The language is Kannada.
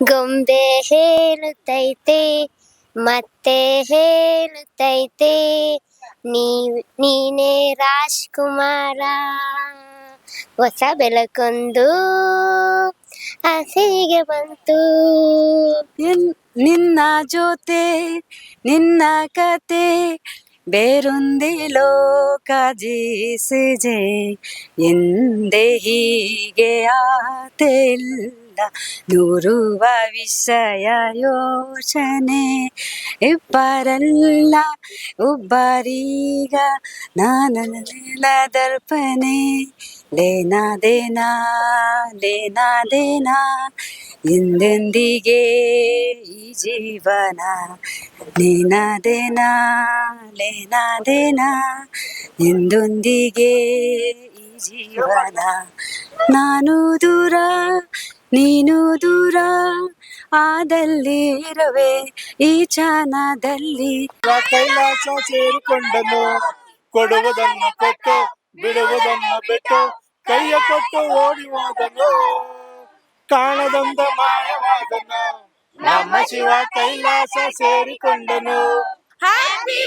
ಗೊಂಬೆ ಹೇಳುತ್ತೈತೆ ಮತ್ತೆ ಹೇಳುತ್ತೈತೆ, ನೀನೇ ರಾಜ್ಕುಮಾರ. ಹೊಸ ಬೆಳಕೊಂದು ಆಸೆಗೆ ಬಂತು. ನಿನ್ನ ಜೊತೆ ನಿನ್ನ ಕತೆ ಬೇರೊಂದೇ ಲೋಕ ಜೀಸಿಜೆ, ಎಂದೇ ಹೀಗೆ ಆತಿಲ್ಲ ನೂರುವ ವಿಷಯ ಯೋಚನೆ. ಇಬ್ಬರಲ್ಲ ಒಬ್ಬರೀಗ ನಾನಲ್ಲ ದರ್ಪಣೆ. ಲೇನಾ ದೇನಾ ಲೇನಾ ದೇನಾ ಎಂದೆಂದಿಗೆ ಈ ಜೀವನ. ಲೇನಾ ದೇನಾ ಎಂದೊಂದಿಗೆ ಈ ಜೀವನ. ನಾನು ದೂರ ನೀನು ದೂರ ಆದಲ್ಲಿ ಇರುವೆ ಈ ಚಾನದಲ್ಲಿ. ಕೈಲಾಸ ಸೇರಿಕೊಂಡನು, ಕೊಡುವುದನ್ನು ಕೊಟ್ಟು ಬಿಡುವುದನ್ನು ಬಿಟ್ಟು ಕೈಯ ಕೊಟ್ಟು ಓಡಿ ಹೋದನು. ಕಾಣದೊಂದ ಮಾಯವಾದನು, ನಮ್ಮ ಶಿವ ಕೈಲಾಸ ಸೇರಿಕೊಂಡನು. ಹ್ಯಾಪಿ